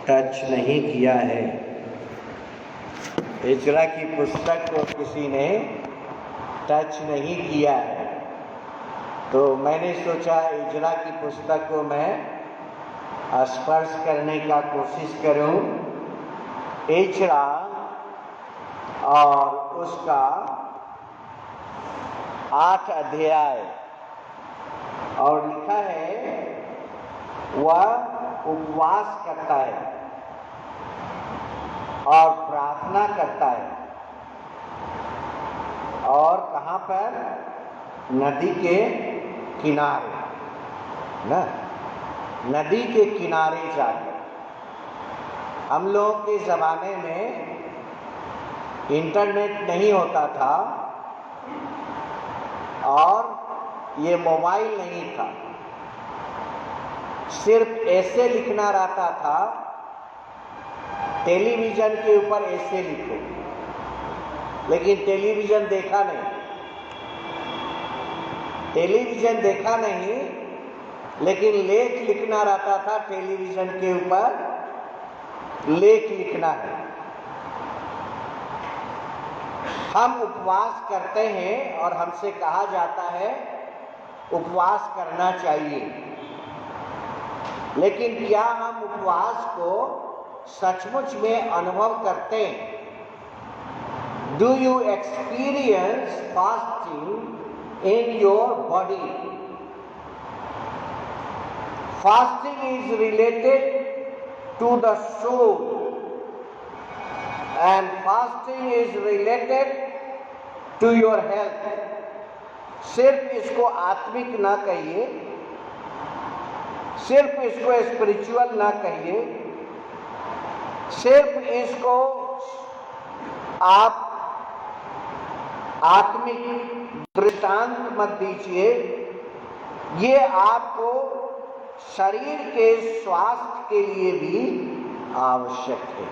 Touch नहीं किया है। हिजरा की पुस्तक को किसी ने टच नहीं किया है, तो मैंने सोचा हिजरा की पुस्तक को मैं स्पर्श करने का कोशिश करूं। हिजरा और उसका 8 अध्याय, और लिखा है वह उपवास करता है और प्रार्थना करता है। और कहाँ पर? नदी के किनारे, ना, नदी के किनारे जाकर। हम लोगों के ज़माने में इंटरनेट नहीं होता था और ये मोबाइल नहीं था, सिर्फ ऐसे लिखना रहता था, टेलीविज़न के ऊपर ऐसे लिखो, लेकिन टेलीविज़न देखा नहीं, लेकिन लेख लिखना रहता था। टेलीविज़न के ऊपर लेख लिखना है। हम उपवास करते हैं और हमसे कहा जाता है उपवास करना चाहिए, लेकिन क्या हम उपवास को सचमुच में अनुभव करते हैं? Do you experience fasting in your body? Fasting is related to the soul, and fasting is related to your health. सिर्फ इसको आत्मिक ना कहिए, सिर्फ इसको स्पिरिचुअल ना कहिए, सिर्फ इसको आप आत्मिक दृष्टांत मत दीजिए, ये आपको शरीर के स्वास्थ्य के लिए भी आवश्यक है।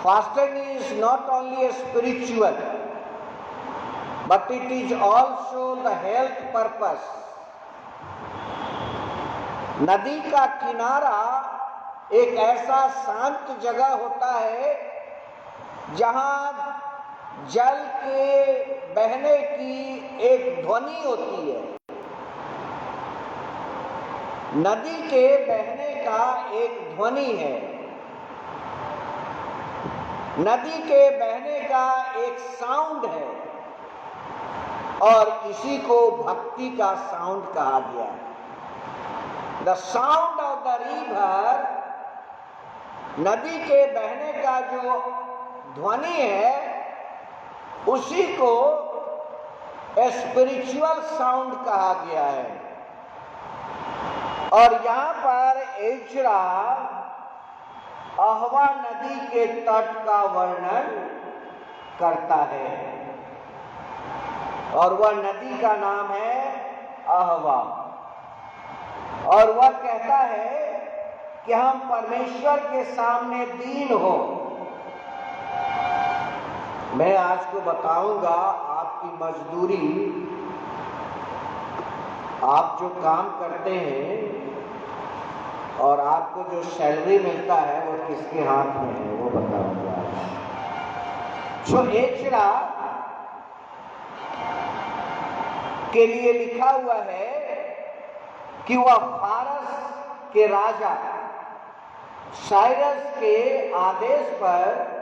Fasting is not only a spiritual, but it is also the health purpose. नदी का किनारा एक ऐसा शांत जगह होता है जहां जल के बहने की एक ध्वनि होती है। नदी के बहने का एक ध्वनि है, नदी के बहने का एक साउंड है, और इसी को भक्ति का साउंड कहा गया है। The sound of the river, नदी के बहने का जो ध्वनि है, उसी को स्पिरिचुअल साउंड कहा गया है। और यहाँ पर एजरा अहवा नदी के तट का वर्णन करता है, और वह नदी का नाम है अहवा। और वह कहता है कि हम परमेश्वर के सामने दीन हो। मैं आज को बताऊंगा आपकी मजदूरी, आप जो काम करते हैं और आपको जो सैलरी मिलता है वो किसके हाथ में है, वो बताऊंगा। सो एजरा के लिए लिखा हुआ है कि वह फारस के राजा साइरस के आदेश पर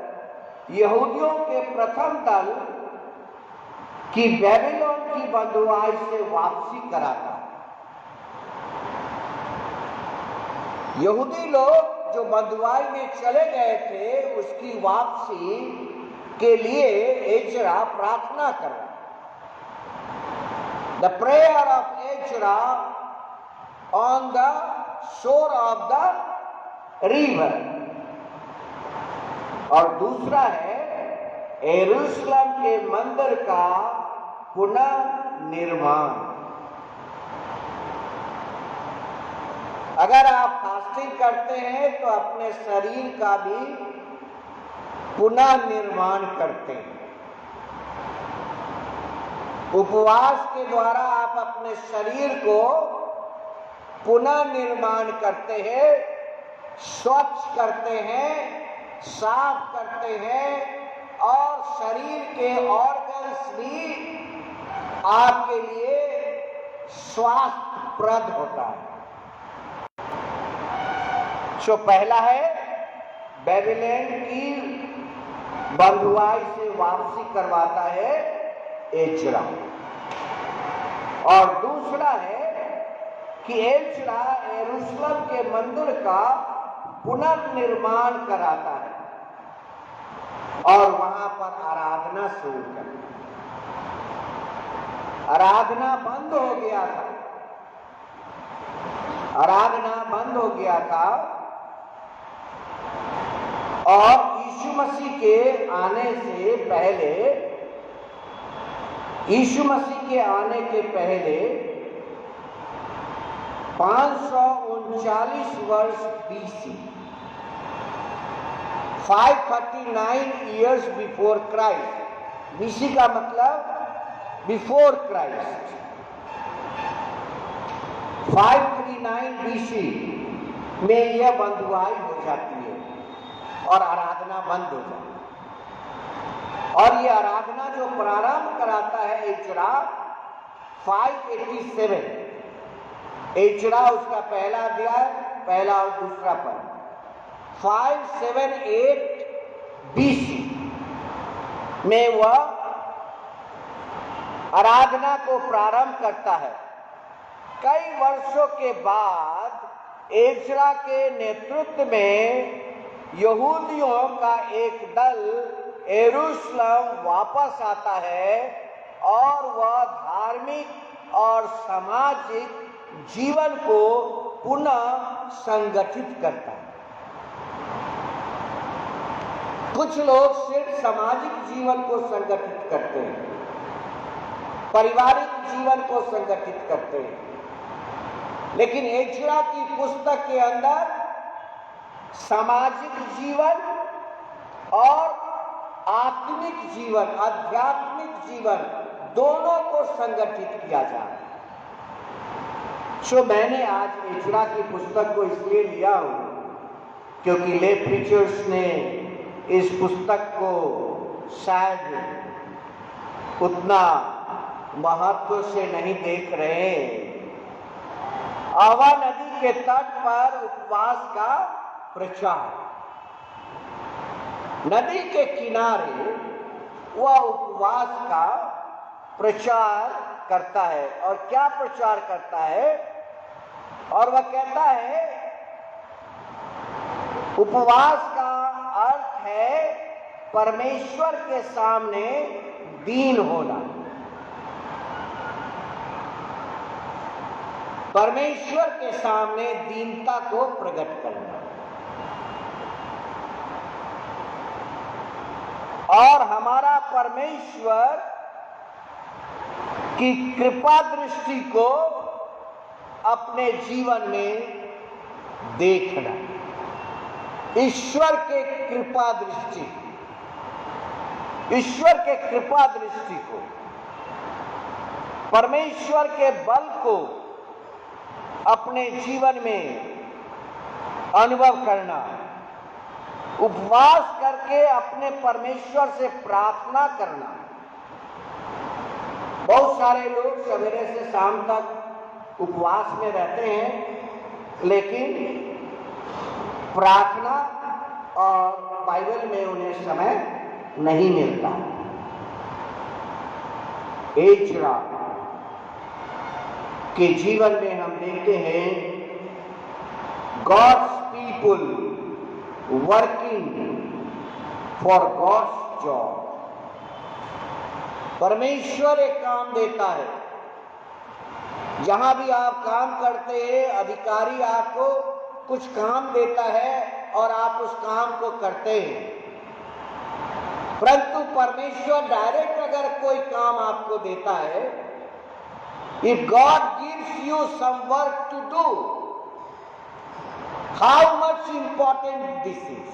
यहूदियों के प्रथम दल की बेबीलोन की बंधुआई से वापसी कराता। यहूदी लोग जो बंधुआई में चले गए थे, उसकी वापसी के लिए एजरा प्रार्थना कर रहा। The prayer of Ezra on the shore of the river। और दूसरा है यरूशलेम के मंदिर का पुनः निर्माण। अगर आप फास्टिंग करते हैं तो अपने शरीर का भी पुनः निर्माण करते हैं। उपवास के द्वारा आप अपने शरीर को पुनः निर्माण करते हैं स्वच्छ करते हैं, साफ करते हैं और शरीर के ऑर्गन्स भी आपके लिए स्वास्थ्यप्रद होता है। सो पहला है बेबीलोन की बंधुआई से वापसी करवाता है एजरा, और दूसरा है कि एजरा यरूशलेम के मंदिर का पुनर्निर्माण कराता है और वहां पर आराधना शुरू करता है। आराधना बंद हो गया था, आराधना बंद हो गया था, और यीशु मसीह के आने से पहले, यीशु मसीह के आने के पहले 539 वर्ष BC, 539 years before Christ, BC का मतलब बिफोर क्राइस्ट, 539 बीसी में यह बंधुआई हो जाती है और आराधना बंद हो जाती है। और यह आराधना जो प्रारंभ कराता है एजरा 587, एजरा उसका पहला अध्याय, पहला और दूसरा पद, 578 बीसी में वह आराधना को प्रारंभ करता है। कई वर्षों के बाद एजरा के नेतृत्व में यहूदियों का एक दल यरूशलेम वापस आता है और वह धार्मिक और सामाजिक जीवन को पुनः संगठित करता है। कुछ लोग सिर्फ सामाजिक जीवन को संगठित करते हैं, पारिवारिक जीवन को संगठित करते हैं, लेकिन एजरा की पुस्तक के अंदर सामाजिक जीवन और आत्मिक जीवन, आध्यात्मिक जीवन दोनों को संगठित किया जा रहा है। सो मैंने आज एजरा की पुस्तक को इसलिए लिया हूं क्योंकि ले प्रीचर्स ने इस पुस्तक को शायद उतना महत्व से नहीं देख रहे। आवा नदी के तट पर उपवास का प्रचार, नदी के किनारे वह उपवास का प्रचार करता है। और क्या प्रचार करता है? और वह कहता है उपवास का अर्थ है परमेश्वर के सामने दीन होना, परमेश्वर के सामने दीनता को प्रकट करना। और हमारा परमेश्वर की कृपा दृष्टि को अपने जीवन में देखना, ईश्वर के कृपा दृष्टि, ईश्वर के कृपा दृष्टि को, परमेश्वर के बल को अपने जीवन में अनुभव करना, उपवास करके अपने परमेश्वर से प्रार्थना करना। बहुत सारे लोग सवेरे से शाम तक उपवास में रहते हैं, लेकिन प्रार्थना और बाइबल में उन्हें समय नहीं मिलता। एजरा के जीवन में हम देखते हैं God's people working for God's job. परमेश्वर एक काम देता है, जहां भी आप काम करते हैं अधिकारी आपको कुछ काम देता है और आप उस काम को करते हैं। परंतु परमेश्वर डायरेक्ट अगर कोई काम आपको देता है, if God gives you some work to do, how much important this is?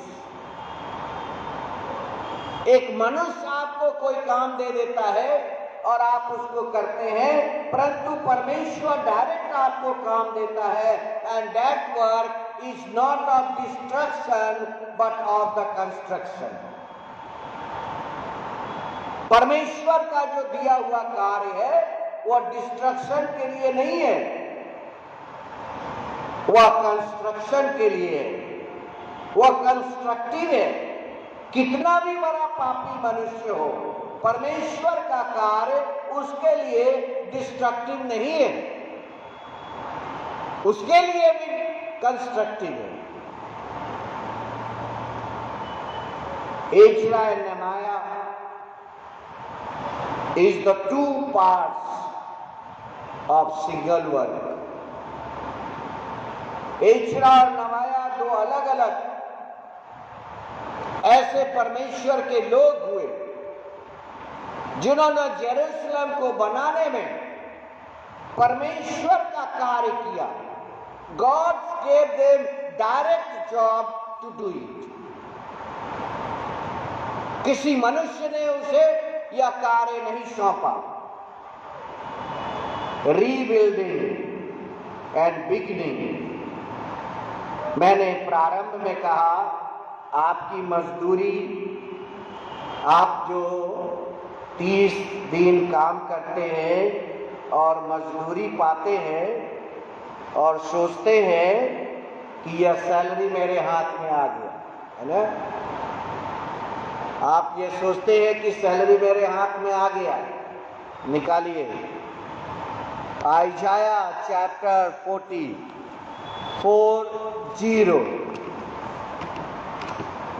एक मनुष्य आपको कोई काम दे देता है और आप उसको करते हैं, परंतु परमेश्वर डायरेक्ट डायरेक्ट आपको काम देता है, and that work is not of destruction but of the construction. परमेश्वर का जो दिया हुआ कार्य है वह डिस्ट्रक्शन के लिए नहीं है, वह कंस्ट्रक्शन के लिए है, वह कंस्ट्रक्टिव है। कितना भी बड़ा पापी मनुष्य हो, परमेश्वर का कार्य उसके लिए डिस्ट्रक्टिव नहीं है, उसके लिए भी कंस्ट्रक्टिव है। Ezra and Nehemiah is the two parts of single work. Ezra और नेहमायाह दो अलग अलग ऐसे परमेश्वर के लोग हुए जिन्होंने जेरूसलम को बनाने में परमेश्वर का कार्य किया। God gave them direct job to do it. किसी मनुष्य ने उसे यह कार्य नहीं सौंपा। रीबिल्डिंग एंड बिगिनिंग, मैंने प्रारंभ में कहा आपकी मजदूरी, आप जो 30 दिन काम करते हैं और मजदूरी पाते हैं और सोचते हैं कि यह सैलरी मेरे हाथ में आ गया, है ना? आप ये सोचते हैं कि सैलरी मेरे हाथ में आ गया। निकालिए आइजाया चैप्टर 40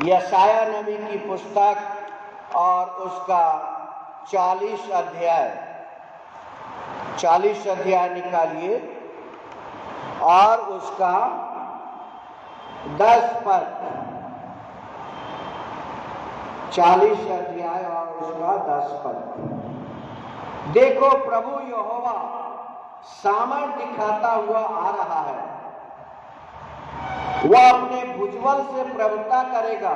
यशाया नबी की पुस्तक और उसका 40 अध्याय निकालिए और उसका 10 पद। 40 अध्याय और उसका 10 पद। देखो प्रभु यहोवा सामर्थ दिखाता हुआ आ रहा है, वह अपने भुजबल से प्रभुता करेगा।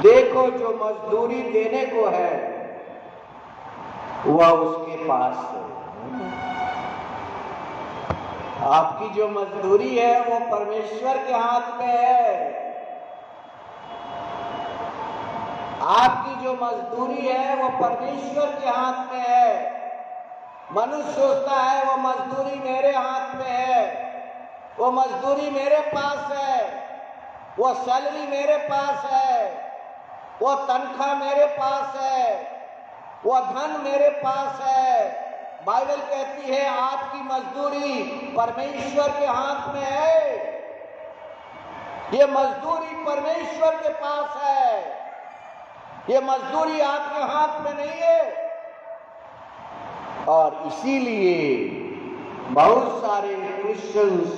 देखो जो मजदूरी देने को है वह उसके पास है। आपकी जो मजदूरी है वो परमेश्वर के हाथ में है। आपकी जो मजदूरी है वो परमेश्वर के हाथ में है। मनुष्य सोचता है वो मजदूरी मेरे हाथ में है, वो मजदूरी मेरे पास है, वो सैलरी मेरे पास है, वो तनख्वाह मेरे पास है, वो धन मेरे पास है। बाइबल कहती है आपकी मजदूरी परमेश्वर के हाथ में है। ये मजदूरी परमेश्वर के पास है, ये मजदूरी आपके हाथ में नहीं है। और इसीलिए बहुत सारे क्रिश्चियंस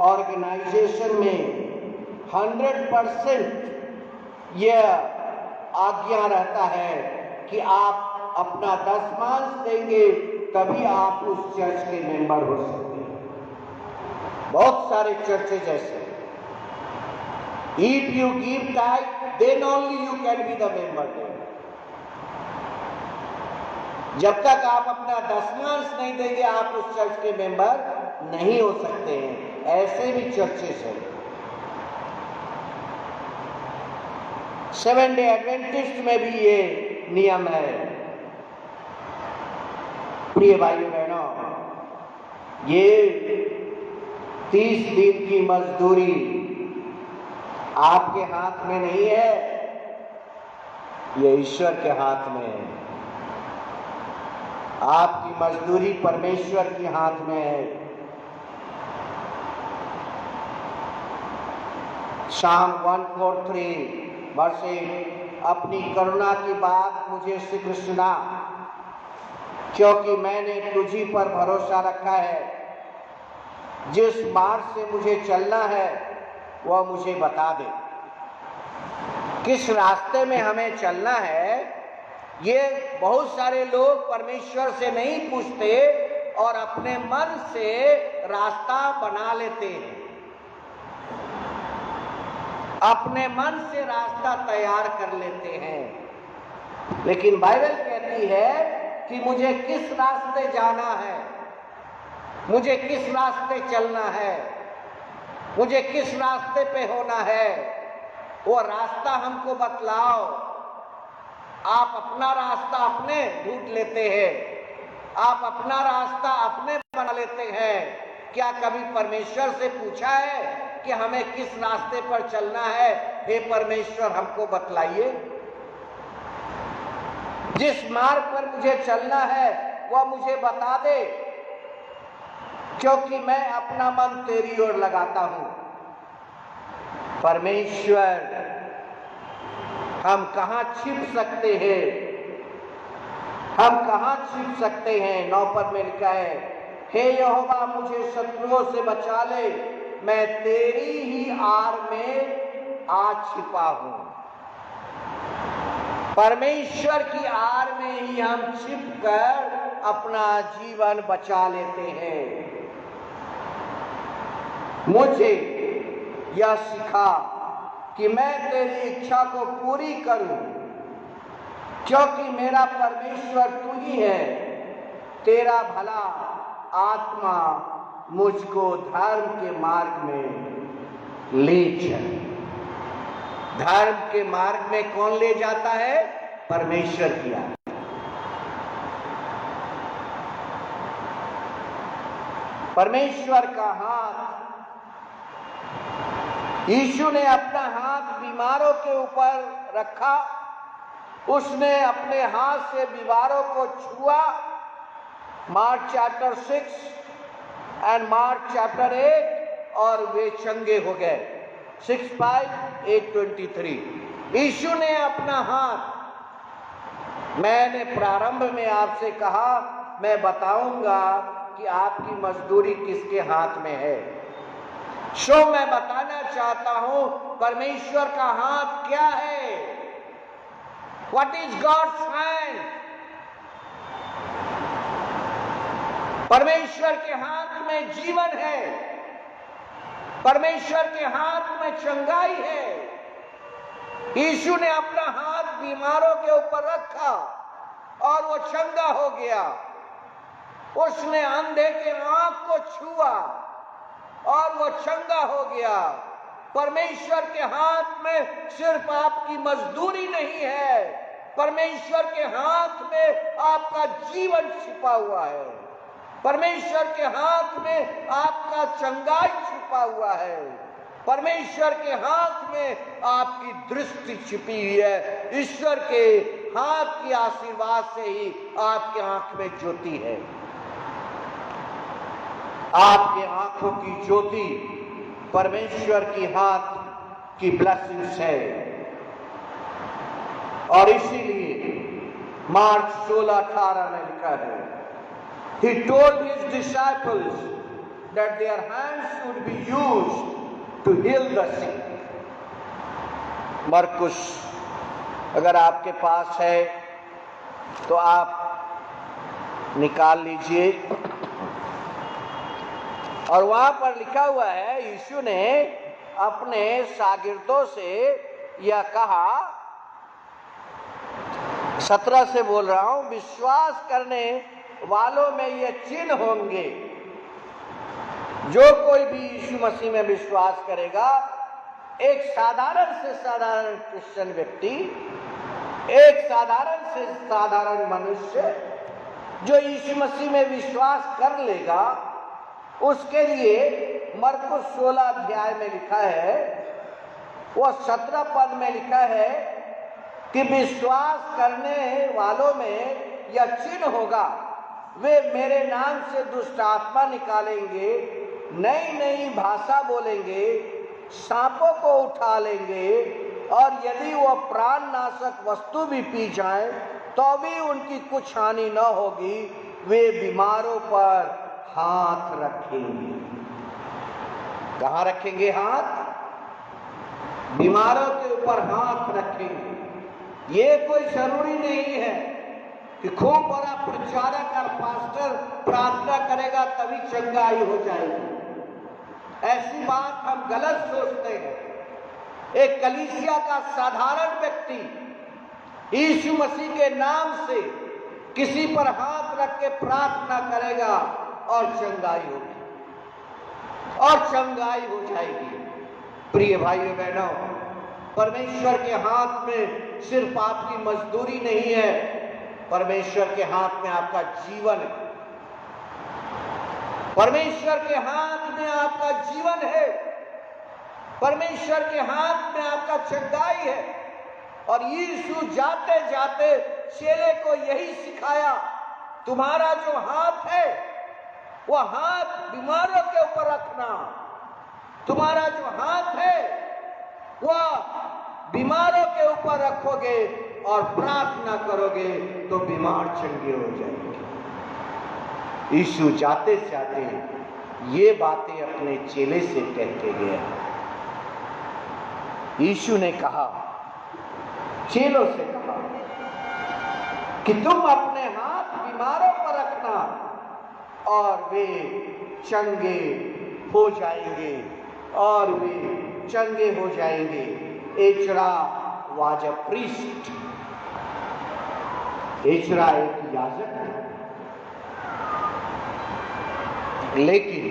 ऑर्गेनाइजेशन में 100% यह आज्ञा रहता है कि आप अपना दशमांश देंगे तभी आप उस चर्च के मेंबर हो सकते हैं। बहुत सारे चर्चेज ऐसे, if you give tight then only you can be the member there. जब तक आप अपना दशमांश नहीं देंगे आप उस चर्च के मेंबर नहीं हो सकते हैं। ऐसे भी चर्चेस हैं। सेवन डे एडवेंटिस्ट में भी ये नियम है। प्रिय भाइयों बहनों, ये 30 दिन की मजदूरी आपके हाथ में नहीं है, ये ईश्वर के हाथ में है। आपकी मजदूरी परमेश्वर के हाथ में है। शाम 143 वर्षे, अपनी करुणा की बात मुझे शीघ्र सुना, क्योंकि मैंने तुझी पर भरोसा रखा है। जिस मार्ग से मुझे चलना है वह मुझे बता दे। किस रास्ते में हमें चलना है ये बहुत सारे लोग परमेश्वर से नहीं पूछते और अपने मन से रास्ता बना लेते हैं, अपने मन से रास्ता तैयार कर लेते हैं। लेकिन बाइबल कहती है कि मुझे किस रास्ते जाना है, मुझे किस रास्ते चलना है, मुझे किस रास्ते पे होना है, वो रास्ता हमको बतलाओ। आप अपना रास्ता अपने ढूंढ लेते हैं, आप अपना रास्ता अपने बना लेते हैं। क्या कभी परमेश्वर से पूछा है कि हमें किस रास्ते पर चलना है? हे परमेश्वर, हमको बतलाइए। जिस मार्ग पर मुझे चलना है वह मुझे बता दे, क्योंकि मैं अपना मन तेरी ओर लगाता हूं। परमेश्वर, हम कहां छिप सकते हैं? हम कहां छिप सकते हैं? 9 पद में लिखा है, हे यहोवा, मुझे शत्रुओं से बचा ले, मैं तेरी ही आड़ में आ छिपा हूं। परमेश्वर की आड़ में ही हम छिपकर अपना जीवन बचा लेते हैं। मुझे यह सिखा कि मैं तेरी इच्छा को पूरी करूं, क्योंकि मेरा परमेश्वर तू ही है। तेरा भला आत्मा मुझको धर्म के मार्ग में ले चल। धर्म के मार्ग में कौन ले जाता है? परमेश्वर की आत्मा। परमेश्वर का हाथ, यीशु ने अपना हाथ बीमारों के ऊपर रखा, उसने अपने हाथ से बीमारों को छुआ। Mark chapter 6 and mark chapter 8, और वे चंगे हो गए। 6:5-8:23। यीशु ने अपना हाथ, मैंने प्रारंभ में आपसे कहा, मैं बताऊंगा कि आपकी मजदूरी किसके हाथ में है। सो मैं बताना चाहता हूं परमेश्वर का हाथ क्या है। What is God's hand? परमेश्वर के हाथ में जीवन है, परमेश्वर के हाथ में चंगाई है। यीशु ने अपना हाथ बीमारों के ऊपर रखा और वो चंगा हो गया। उसने अंधे के आंख को छुआ और वो चंगा हो गया। परमेश्वर के हाथ में सिर्फ आपकी मजदूरी नहीं है, परमेश्वर के हाथ में आपका जीवन छिपा हुआ है। परमेश्वर के हाथ में आपका चंगाई छिपा हुआ है। परमेश्वर के हाथ में आपकी दृष्टि छिपी हुई है। ईश्वर के हाथ के आशीर्वाद से ही आपके आंख में ज्योति है। आपके आंखों की ज्योति परमेश्वर की हाथ की ब्लेसिंग्स है। और इसीलिए मार्क 16:18 में लिखा है, He told his disciples that their hands should be used to heal the sick. मरकुस अगर आपके पास है तो आप निकाल लीजिए। और वहां पर लिखा हुआ है, यीशु ने अपने शागिर्दों से यह कहा, 17 से बोल रहा हूं, विश्वास करने वालों में ये चिन्ह होंगे। जो कोई भी यीशु मसीह में विश्वास करेगा, एक साधारण से साधारण क्रिश्चियन व्यक्ति, एक साधारण से साधारण मनुष्य जो यीशु मसीह में विश्वास कर लेगा, उसके लिए मरकुस 16 अध्याय में लिखा है, वो 17 पद में लिखा है कि विश्वास करने वालों में यह चिन्ह होगा, वे मेरे नाम से दुष्ट आत्मा निकालेंगे, नई नई भाषा बोलेंगे, सांपों को उठा लेंगे, और यदि वो प्राणनाशक वस्तु भी पी जाए तो भी उनकी कुछ हानि न होगी। वे बीमारों पर हाथ रखेंगे। कहाँ रखेंगे हाथ? बीमारों के ऊपर हाथ रखेंगे। ये कोई जरूरी नहीं है कि खूब बड़ा प्रचारक और पास्टर प्रार्थना करेगा तभी चंगाई हो जाएगी। ऐसी बात हम गलत सोचते हैं। एक कलीसिया का साधारण व्यक्ति यीशु मसीह के नाम से किसी पर हाथ रख के प्रार्थना करेगा और चंगाई होगी और चंगाई हो जाएगी। प्रिय भाइयों बहनों, परमेश्वर के हाथ में सिर्फ आपकी मजदूरी नहीं है, परमेश्वर के हाथ में आपका जीवन है। परमेश्वर के हाथ में आपका जीवन है, परमेश्वर के हाथ में आपका चंगाई है। और यीशु जाते जाते चेले को यही सिखाया, तुम्हारा जो हाथ है वह हाथ बीमारों के ऊपर रखना। तुम्हारा जो हाथ है वह बीमारों के ऊपर रखोगे और प्रार्थना करोगे तो बीमार चंगे हो जाएंगे। यीशु जाते जाते ये बातें अपने चेले से कह के गया। यीशु ने कहा, चेलों से कहा कि तुम अपने हाथ बीमारों पर रखना और वे चंगे हो जाएंगे और वे चंगे हो जाएंगे। एचरा वाज अ प्रीस्ट। एचरा एक याजक है, लेकिन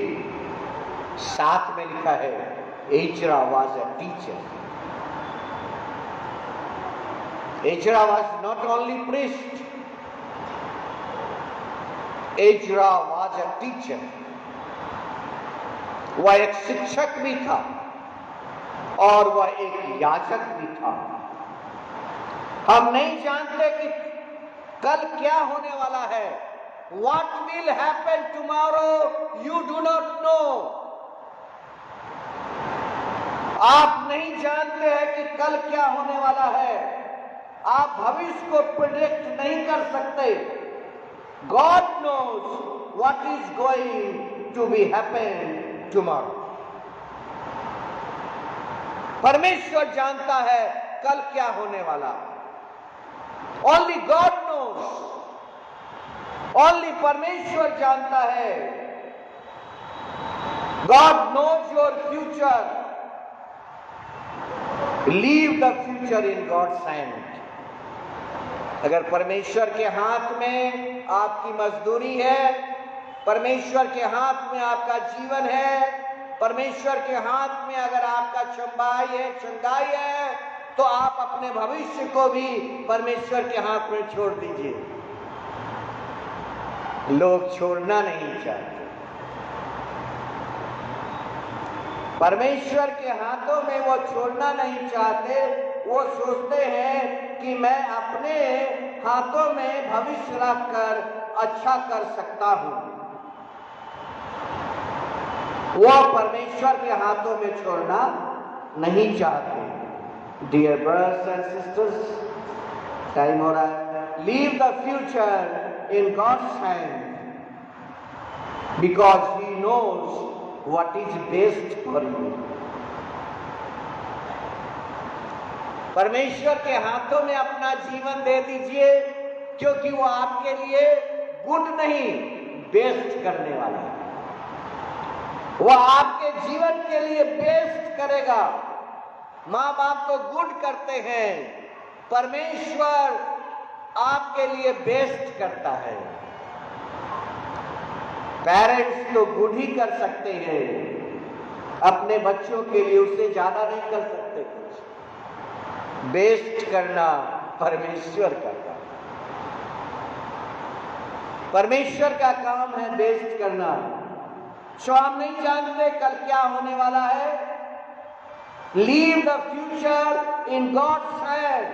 साथ में लिखा है Ezra was a teacher. Ezra was not only priest, Ezra was a teacher। वह एक शिक्षक भी था और वह एक याजक भी था। हम नहीं जानते कि कल क्या होने वाला है। What will happen tomorrow, you do not know। आप नहीं जानते हैं कि कल क्या होने वाला है। आप भविष्य को प्रेडिक्ट नहीं कर सकते। God knows what is going to be happen tomorrow। परमेश्वर जानता है कल क्या होने वाला। Only God knows। Only परमेश्वर जानता है। God knows your future। Leave the future in God's hand। अगर परमेश्वर के हाथ में आपकी मजदूरी है, परमेश्वर के हाथ में आपका जीवन है, परमेश्वर के हाथ में अगर आपका चंगाई है, तो आप अपने भविष्य को भी परमेश्वर के हाथ में छोड़ दीजिए। लोग छोड़ना नहीं चाहते। परमेश्वर के हाथों में वो छोड़ना नहीं चाहते। वो सोचते हैं कि मैं अपने हाथों में भविष्य रखकर अच्छा कर सकता हूं। वो परमेश्वर के हाथों में छोड़ना नहीं चाहते। Dear brothers and sisters, time हो रहा है। Leave the future in God's hand because he knows what is best for you. परमेश्वर के हाथों में अपना जीवन दे दीजिए, क्योंकि वो आपके लिए गुड नहीं, बेस्ट करने वाला है। वो आपके जीवन के लिए बेस्ट करेगा। माँ बाप तो गुड करते हैं, परमेश्वर आपके लिए बेस्ट करता है। पेरेंट्स तो गुड ही कर सकते हैं, अपने बच्चों के लिए उससे ज्यादा नहीं कर सकते। कुछ बेस्ट करना परमेश्वर का काम। परमेश्वर का काम है बेस्ट करना। सो हम नहीं जानते कल क्या होने वाला है। Leave the future in God's hand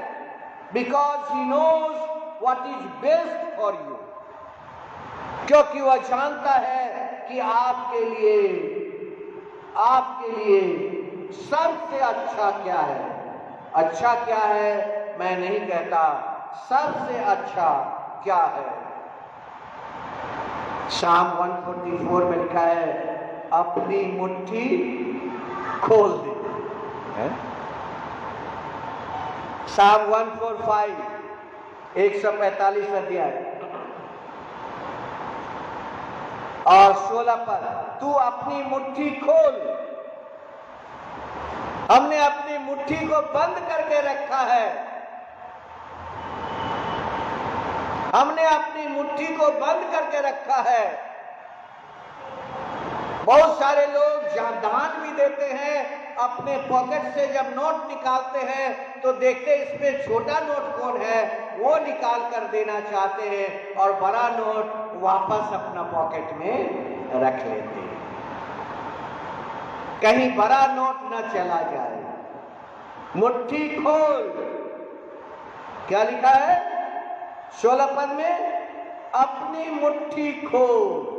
because he knows what is best for you. क्योंकि वह जानता है कि आपके लिए सबसे अच्छा क्या है। अच्छा क्या है मैं नहीं कहता, सबसे अच्छा क्या है। शाम 144 में लिखा है, अपनी मुट्ठी खोल दे। शाम 145 145 अध्याय और 16 पर, तू अपनी मुट्ठी खोल। हमने अपनी मुट्ठी को बंद करके रखा है। हमने अपनी मुट्ठी को बंद करके रखा है। बहुत सारे लोग जहां दान भी देते हैं, अपने पॉकेट से जब नोट निकालते हैं तो देखते इसमें छोटा नोट कौन है, वो निकाल कर देना चाहते हैं और बड़ा नोट वापस अपना पॉकेट में रख लेते हैं, कहीं बड़ा नोट न चला जाए। मुट्ठी खोल, क्या लिखा है 16 पद में? अपनी मुट्ठी खोल।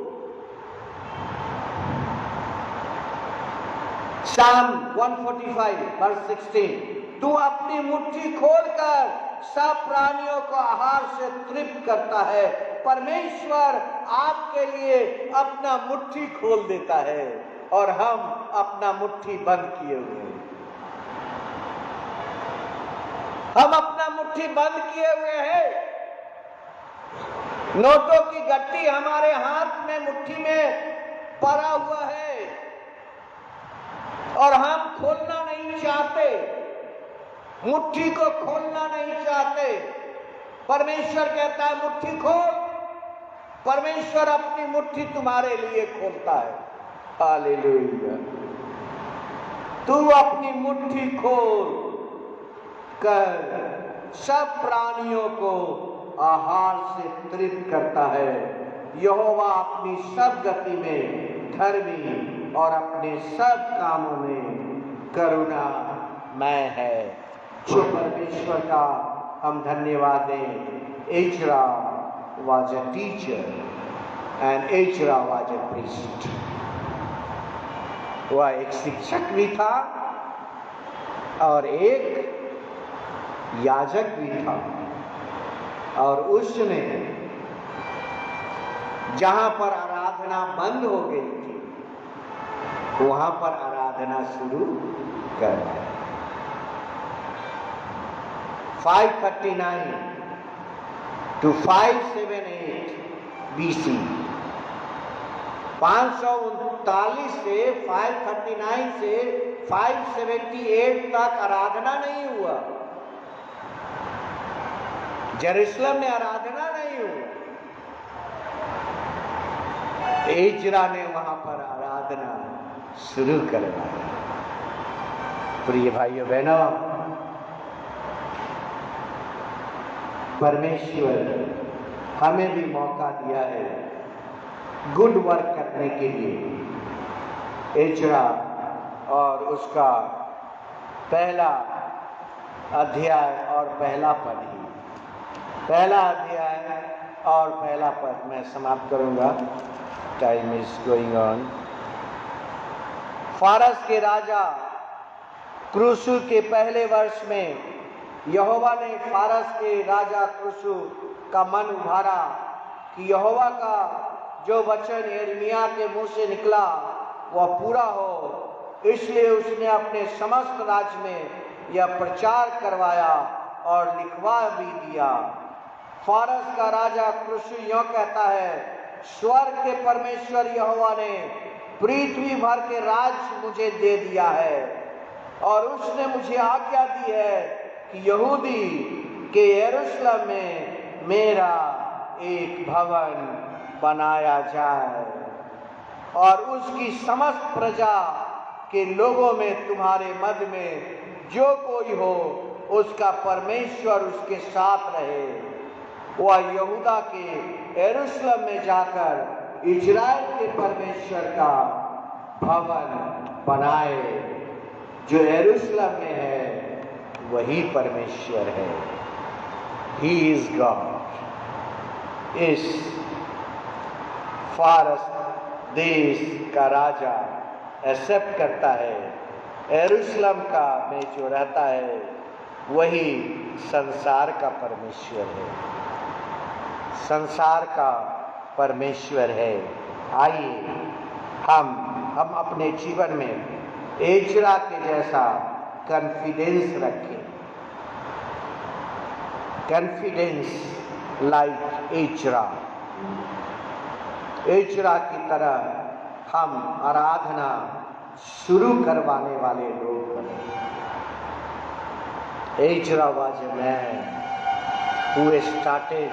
Psalm 145 वर्स 16, तू अपनी मुट्ठी खोलकर सब प्राणियों को आहार से तृप्त करता है। परमेश्वर आपके लिए अपना मुट्ठी खोल देता है और हम अपना मुट्ठी बंद किए हुए हैं। हम अपना मुट्ठी बंद किए हुए हैं। नोटों की गट्टी हमारे हाथ में, मुट्ठी में पड़ा हुआ है और हम खोलना नहीं चाहते, मुट्ठी को खोलना नहीं चाहते। परमेश्वर कहता है मुट्ठी खोल। परमेश्वर अपनी मुट्ठी तुम्हारे लिए खोलता है। हालेलुया। तू अपनी मुट्ठी खोल कर सब प्राणियों को आहार से तृप्त करता है। यहोवा अपनी सब गति में धर्मी और अपने सब कामों में करुणामय है। जो परमेश्वर का हम धन्यवाद दें। Ezra was a teacher and Ezra was a priest. वह एक शिक्षक भी था और एक याजक भी था, और उसने जहां पर आराधना बंद हो गई थी वहां पर आराधना शुरू कर दिया। 539 to 578 BC, 539 से 539 से 578 तक आराधना नहीं हुआ। जेरूसलम में आराधना नहीं हुआ। एजरा ने वहां पर आराधना शुरू करवाया। प्रिय भाइयों बहनों, परमेश्वर हमें भी मौका दिया है गुड वर्क करने के लिए। एजरा और उसका पहला अध्याय और पहला पद ही, पहला अध्याय और पहला पद मैं समाप्त करूंगा। Time is going on. फारस के राजा क्रूसु के पहले वर्ष में यहोवा ने फारस के राजा क्रूसु का मन उभारा कि यहोवा का जो वचन यिर्मयाह के मुंह से निकला वह पूरा हो। इसलिए उसने अपने समस्त राज्य में यह प्रचार करवाया और लिखवा भी दिया। फारस का राजा क्रूसु यों कहता है, स्वर्ग के परमेश्वर यहोवा ने पृथ्वी भर के राज्य मुझे दे दिया है और उसने मुझे आज्ञा दी है कि यहूदी के यरूशलेम में मेरा एक भवन बनाया जाए और उसकी समस्त प्रजा के लोगों में तुम्हारे मध्य में जो कोई हो उसका परमेश्वर उसके साथ रहे। वह यहूदा के यरूशलेम में जाकर इजराइल के परमेश्वर का भवन बनाए। जो यरूशलेम में है वही परमेश्वर है। He is God। इस फारस देश का राजा एक्सेप्ट करता है, यरूशलेम का में जो रहता है वही संसार का परमेश्वर है, संसार का परमेश्वर है। आइए हम अपने जीवन में एजरा के जैसा कॉन्फिडेंस रखें, कॉन्फिडेंस लाइक एजरा। एजरा की तरह हम आराधना शुरू करवाने वाले लोग बने। Ezra was a man who started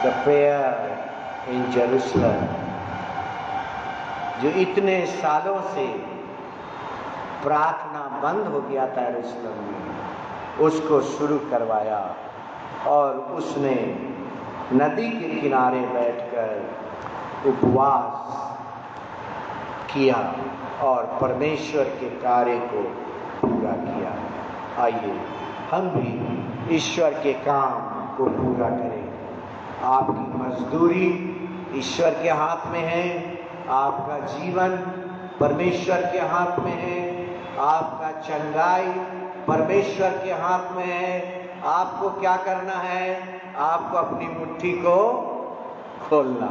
the prayer in Jerusalem. जो इतने सालों से प्रार्थना बंद हो गया था यरूशलेम में, उसको शुरू करवाया और उसने नदी के किनारे बैठकर उपवास किया और परमेश्वर के कार्य को पूरा किया। आइए हम भी ईश्वर के काम को पूरा करें। आपकी मजदूरी ईश्वर के हाथ में है, आपका जीवन परमेश्वर के हाथ में है, आपका चंगाई परमेश्वर के हाथ में है। आपको क्या करना है? आपको अपनी मुट्ठी को खोलना।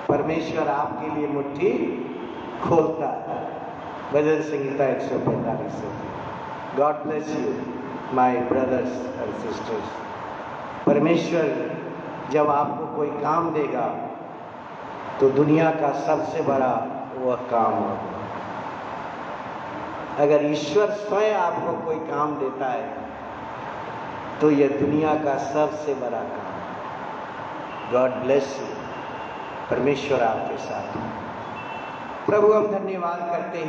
परमेश्वर आपके लिए मुट्ठी खोलता है। भजन संहिता 145 से। God bless you my brothers and sisters. परमेश्वर जब आपको कोई काम देगा तो दुनिया का सबसे बड़ा वह काम होगा। अगर ईश्वर स्वयं आपको कोई काम देता है तो यह दुनिया का सबसे बड़ा काम। God bless you. परमेश्वर आपके साथ। प्रभु हम धन्यवाद करते हैं।